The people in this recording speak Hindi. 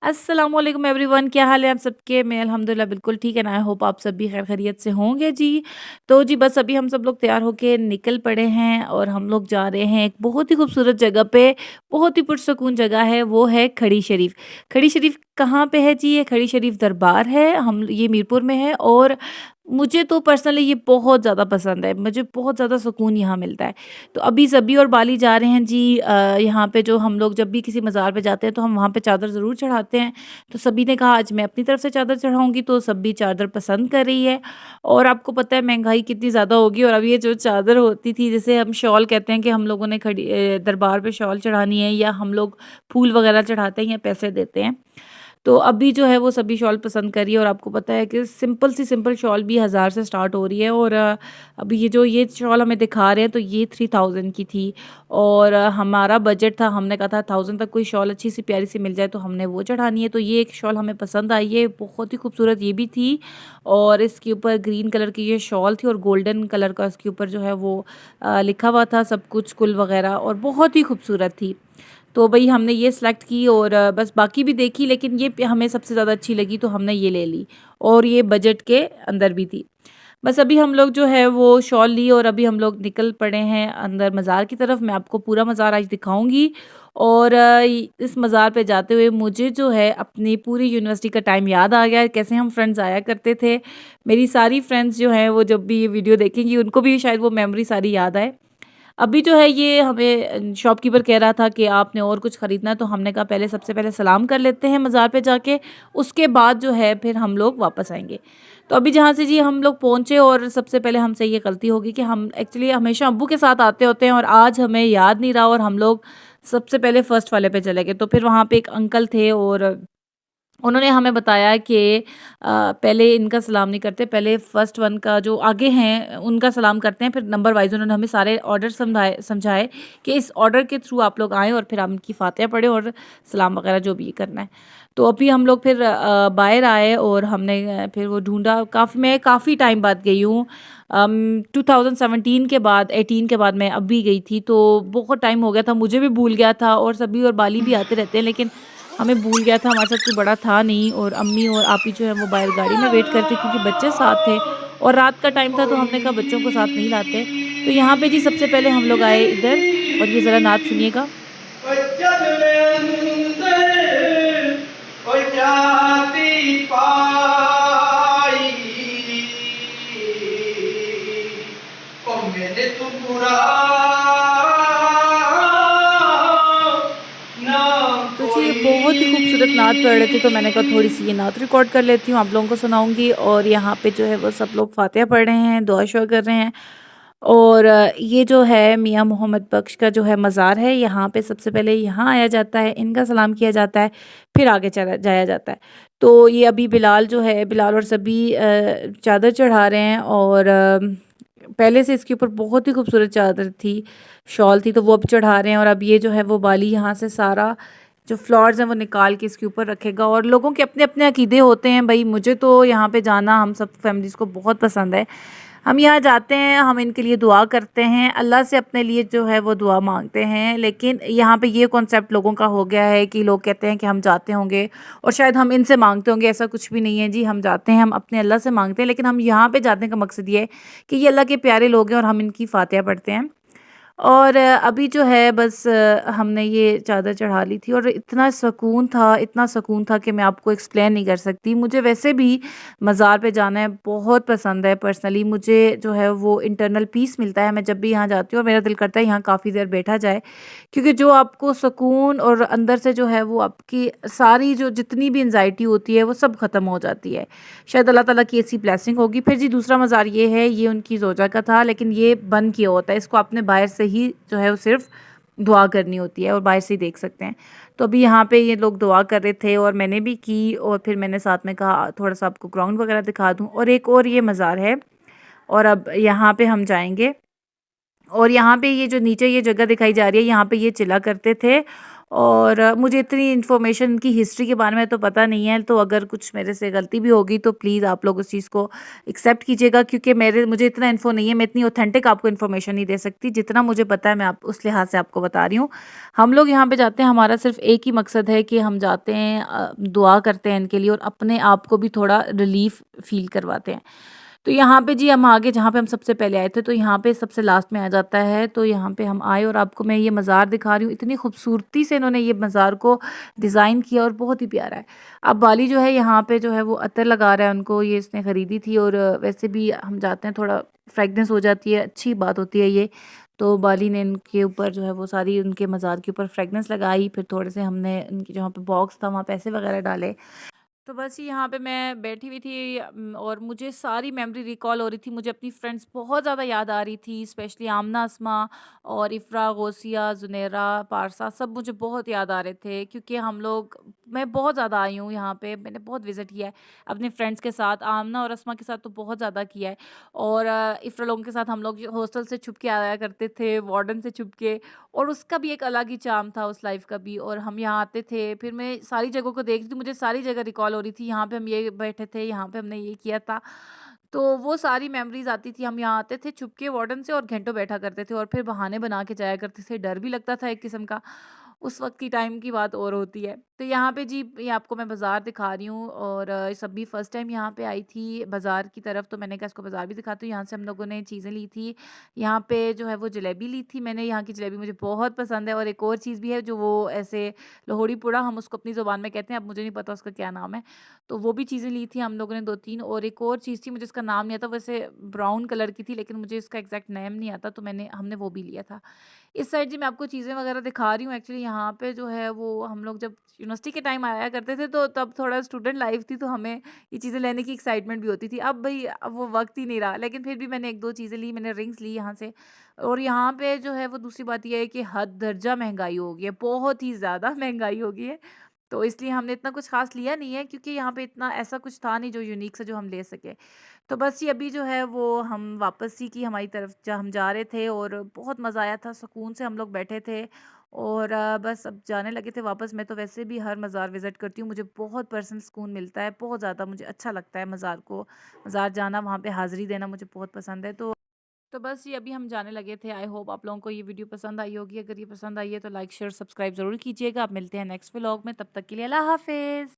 अस्सलाम वालेकुम एवरीवन, क्या हाल है आप सबके? मैं अल्हम्दुलिल्लाह बिल्कुल ठीक है ना। आई होप आप सब भी खैर खैरियत से होंगे जी। तो जी बस अभी हम सब लोग तैयार होके निकल पड़े हैं और हम लोग जा रहे हैं एक बहुत ही खूबसूरत जगह पे। बहुत ही पुरसकून जगह है, वो है खड़ी शरीफ। खड़ी शरीफ कहाँ पे है जी? ये खड़ी शरीफ दरबार है, हम ये मीरपुर में है। और मुझे तो पर्सनली ये बहुत ज़्यादा पसंद है, मुझे बहुत ज़्यादा सुकून यहाँ मिलता है। तो अभी सभी और बाली जा रहे हैं जी। यहाँ पे जो हम लोग जब भी किसी मज़ार पे जाते हैं तो हम वहाँ पे चादर ज़रूर चढ़ाते हैं। तो सभी ने कहा आज मैं अपनी तरफ से चादर चढ़ाऊँगी, तो सभी चादर पसंद कर रही है। और आपको पता है महँगाई कितनी ज़्यादा होगी, और अब ये जो चादर होती थी जिसे हम शॉल कहते हैं कि हम लोगों ने दरबार पे शॉल चढ़ानी है, या हम लोग फूल वगैरह चढ़ाते हैं या पैसे देते हैं। तो अभी जो है वो सभी शॉल पसंद कर रही है, और आपको पता है कि सिंपल शॉल भी 1000 से स्टार्ट हो रही है। और अभी ये शॉल हमें दिखा रहे हैं तो ये 3000 की थी। और हमारा बजट था, हमने कहा था 1000 तक कोई शॉल अच्छी सी प्यारी सी मिल जाए तो हमने वो चढ़ानी है। तो ये एक शॉल हमें पसंद आई है, बहुत ही खूबसूरत ये भी थी। और इसके ऊपर ग्रीन कलर की ये शॉल थी और गोल्डन कलर का इसके ऊपर जो है वो लिखा हुआ था सब कुछ कुल वगैरह, और बहुत ही खूबसूरत थी। तो भई हमने ये सेलेक्ट की, और बस बाकी भी देखी, लेकिन ये हमें सबसे ज़्यादा अच्छी लगी तो हमने ये ले ली। और ये बजट के अंदर भी थी। बस अभी हम लोग जो है वो शॉल ली और अभी हम लोग निकल पड़े हैं अंदर मज़ार की तरफ। मैं आपको पूरा मज़ार आज दिखाऊंगी। और इस मज़ार पे जाते हुए मुझे जो है अपनी पूरी यूनिवर्सिटी का टाइम याद आ गया, कैसे हम फ्रेंड्स आया करते थे। मेरी सारी फ्रेंड्स जो हैं वो जब भी ये वीडियो देखेंगी उनको भी शायद वो मेमोरी सारी याद आए। अभी जो है ये हमें शॉपकीपर कह रहा था कि आपने और कुछ ख़रीदना है, तो हमने कहा पहले सबसे पहले सलाम कर लेते हैं मज़ार पे जाके, उसके बाद जो है फिर हम लोग वापस आएँगे। तो अभी जहाँ से जी हम लोग पहुँचे, और सबसे पहले हमसे ये गलती होगी कि हम एक्चुअली हमेशा अब्बू के साथ आते होते हैं, और आज हमें याद नहीं रहा और हम लोग सबसे पहले फर्स्ट वाले पे चले गए। तो फिर वहाँ पे एक अंकल थे और उन्होंने हमें बताया कि पहले इनका सलाम नहीं करते, पहले फर्स्ट वन का जो आगे हैं उनका सलाम करते हैं, फिर नंबर वाइज़ उन्होंने हमें सारे ऑर्डर समझाए कि इस ऑर्डर के थ्रू आप लोग आएँ और फिर आप इनकी फ़ातिहा पढ़ें और सलाम वगैरह जो भी करना है। तो अभी हम लोग फिर बाहर आए और हमने फिर वो ढूँढा। मैं काफ़ी टाइम बाद गई हूँ। 2017 के बाद 18 के बाद मैं अभी गई थी, तो बहुत टाइम हो गया था, मुझे भी भूल गया था। और सभी और बाली भी आते रहते हैं, लेकिन हमें भूल गया था, हमारे साथ कोई बड़ा था नहीं, और अम्मी और आपी जो है वो बाहर गाड़ी में वेट करते क्योंकि बच्चे साथ थे और रात का टाइम था, तो हमने कहा बच्चों को साथ नहीं लाते। तो यहाँ पे जी सबसे पहले हम लोग आए इधर, और ये ज़रा नात सुनिएगा। बचन में अंदर और जाति पाई ओ मैंने तो बुरा नाम तो जी ये कोई बहुत ही खूबसूरत नात पढ़ रहे थे, तो मैंने कहा थोड़ी सी ये नात रिकॉर्ड कर लेती हूँ, आप लोगों को सुनाऊंगी। और यहाँ पे जो है वो सब लोग फातिहा पढ़ रहे हैं, दुआ शुआ कर रहे हैं। और ये जो है मियाँ मोहम्मद बख्श का जो है मज़ार है, यहाँ पे सबसे पहले यहाँ आया जाता है, इनका सलाम किया जाता है, फिर आगे चला जाया जाता है। तो ये अभी बिलाल जो है, बिलाल और सभी चादर चढ़ा रहे हैं। और पहले से इसके ऊपर बहुत ही खूबसूरत चादर थी, शॉल थी, तो वो अब चढ़ा रहे हैं। और अब ये जो है वो बाली यहाँ से सारा जो फ्लावर्स हैं वो निकाल के इसके ऊपर रखेगा। और लोगों के अपने अपने अकीदे होते हैं भाई, मुझे तो यहाँ पे जाना हम सब फैमिलीज़ को बहुत पसंद है। हम यहाँ जाते हैं, हम इनके लिए दुआ करते हैं, अल्लाह से अपने लिए जो है वो दुआ मांगते हैं। लेकिन यहाँ पे ये कॉन्सेप्ट लोगों का हो गया है कि लोग कहते हैं कि हम जाते होंगे और शायद हम इनसे मांगते होंगे, ऐसा कुछ भी नहीं है जी। हम जाते हैं, हम अपने अल्लाह से मांगते हैं, लेकिन हम यहाँ पे जाने का मकसद ये है कि ये अल्लाह के प्यारे लोग हैं और हम इनकी फातिहा पढ़ते हैं। और अभी जो है बस हमने ये चादर चढ़ा ली थी, और इतना सुकून था कि मैं आपको एक्सप्लेन नहीं कर सकती। मुझे वैसे भी मज़ार पे जाना है बहुत पसंद है पर्सनली, मुझे जो है वो इंटरनल पीस मिलता है मैं जब भी यहाँ जाती हूँ, और मेरा दिल करता है यहाँ काफ़ी देर बैठा जाए, क्योंकि जो आपको सुकून और अंदर से जो है वो आपकी सारी जो जितनी भी एंजाइटी होती है वो सब ख़त्म हो जाती है। शायद अल्लाह ताला की ऐसी ब्लेसिंग होगी। फिर जी दूसरा मज़ार ये है, ये उनकी ज़ोजा का था, लेकिन ये बंद किया होता है, इसको आपने बाहर से ही जो है वो सिर्फ दुआ करनी होती है और बाहर से ही देख सकते हैं। तो अभी यहाँ पे ये लोग दुआ कर रहे थे और मैंने भी की, और फिर मैंने साथ में कहा थोड़ा सा आपको ग्राउंड वगैरह दिखा दूँ। और एक और ये मज़ार है, और अब यहाँ पे हम जाएंगे। और यहाँ पे ये जो नीचे ये जगह दिखाई जा रही है, यहाँ पे ये चिल्ला करते थे। और मुझे इतनी इन्फॉर्मेशन की हिस्ट्री के बारे में तो पता नहीं है, तो अगर कुछ मेरे से गलती भी होगी तो प्लीज़ आप लोग उस चीज़ को एक्सेप्ट कीजिएगा, क्योंकि मुझे इतना इन्फो नहीं है, मैं इतनी ऑथेंटिक आपको इन्फॉर्मेशन नहीं दे सकती। जितना मुझे पता है मैं आप उस लिहाज से आपको बता रही हूँ। हम लोग यहाँ पे जाते हैं, हमारा सिर्फ एक ही मकसद है कि हम जाते हैं, दुआ करते हैं इनके लिए और अपने आप को भी थोड़ा रिलीफ फील करवाते हैं। तो यहाँ पे जी हम आगे जहाँ पे हम सबसे पहले आए थे, तो यहाँ पे सबसे लास्ट में आ जाता है। तो यहाँ पे हम आए और आपको मैं ये मज़ार दिखा रही हूँ। इतनी खूबसूरती से इन्होंने ये मज़ार को डिज़ाइन किया और बहुत ही प्यारा है। अब बाली जो है यहाँ पे जो है वो अतर लगा रहा है उनको, ये इसने ख़रीदी थी और वैसे भी हम जाते हैं थोड़ा फ्रेगनेंस हो जाती है, अच्छी बात होती है ये। तो बाली ने इनके ऊपर जो है वो सारी उनके मज़ार के ऊपर फ्रेगनेंस लगाई, फिर थोड़े से हमने उनकी जहाँ पे बॉक्स था वहाँ पैसे वगैरह डाले। तो बस यहाँ पे मैं बैठी हुई थी, और मुझे सारी मेमोरी रिकॉल हो रही थी। मुझे अपनी फ्रेंड्स बहुत ज़्यादा याद आ रही थी, स्पेशली आमना, अस्मा और इफ़रा, गौसिया, ज़ुनैरा, पारसा, सब मुझे बहुत याद आ रहे थे, क्योंकि मैं बहुत ज़्यादा आई हूँ यहाँ पे, मैंने बहुत विज़िट किया है अपने फ्रेंड्स के साथ। आमना और अस्मा के साथ तो बहुत ज़्यादा किया है, और इफ़रा लोगों के साथ हम लोग हॉस्टल से छुप के आया करते थे, वार्डन से छुप के, और उसका भी एक अलग ही चार्म था उस लाइफ का भी। और हम यहाँ आते थे, फिर मैं सारी जगहों को देख रही थी, मुझे सारी जगह रिकॉल हो रही थी, यहाँ पे हम ये बैठे थे, यहाँ पे हमने ये किया था। तो वो सारी मेमोरीज आती थी। हम यहाँ आते थे छुप के वार्डन से और घंटों बैठा करते थे और फिर बहाने बना के जाया करते थे। डर भी लगता था एक किस्म का। उस वक्त की टाइम की बात और होती है। तो यहाँ पे जी, ये आपको मैं बाजार दिखा रही हूँ, और सब भी फर्स्ट टाइम यहाँ पे आई थी बाजार की तरफ, तो मैंने कहा इसको बाजार भी दिखाती हूँ। यहाँ से हम लोगों ने चीज़ें ली थी। यहाँ पे जो है वो जलेबी ली थी मैंने, यहाँ की जलेबी मुझे बहुत पसंद है। और एक और चीज़ भी है जो वो ऐसे लोहड़ी पुड़ा, हम उसको अपनी ज़ुबान में कहते हैं, अब मुझे नहीं पता उसका क्या नाम है। तो वो भी चीज़ें ली थी हम लोगों ने 2-3, और एक और चीज़ थी मुझे इसका नाम नहीं आता, वैसे ब्राउन कलर की थी, लेकिन मुझे इसका एग्जैक्ट नेम नहीं आता, तो हमने वो भी लिया था। इस साइड जी मैं आपको चीज़ें वगैरह दिखा रही हूँ। एक्चुअली यहाँ पे जो है वो हम लोग जब यूनिवर्सिटी के टाइम आया करते थे, तो तब थोड़ा स्टूडेंट लाइफ थी, तो हमें ये चीज़ें लेने की एक्साइटमेंट भी होती थी। अब भई अब वो वक़्त ही नहीं रहा, लेकिन फिर भी मैंने 1-2 चीज़ें ली, मैंने रिंग्स ली यहाँ से। और यहाँ पे जो है वो दूसरी बात ये है कि हद दर्जा महँगाई हो गई है, बहुत ही ज़्यादा महँगाई हो गई है। तो इसलिए हमने इतना कुछ ख़ास लिया नहीं है, क्योंकि यहाँ पे इतना ऐसा कुछ था नहीं जो यूनिक सा जो हम ले सकें। तो बस ये अभी जो है वो हम वापसी की हमारी तरफ हम जा रहे थे, और बहुत मज़ा आया था, सुकून से हम लोग बैठे थे, और बस अब जाने लगे थे वापस। मैं तो वैसे भी हर मज़ार विज़िट करती हूँ, मुझे बहुत पर्सनल सुकून मिलता है, बहुत ज़्यादा मुझे अच्छा लगता है मज़ार जाना, वहाँ पे हाज़िरी देना मुझे बहुत पसंद है। तो बस ये अभी हम जाने लगे थे। आई होप आप लोगों को ये वीडियो पसंद आई होगी। अगर ये पसंद आई है तो लाइक शेयर सब्सक्राइब ज़रूर कीजिएगा। आप मिलते हैं नेक्स्ट व्लॉग में, तब तक के लिए अल्लाह हाफ़िज़।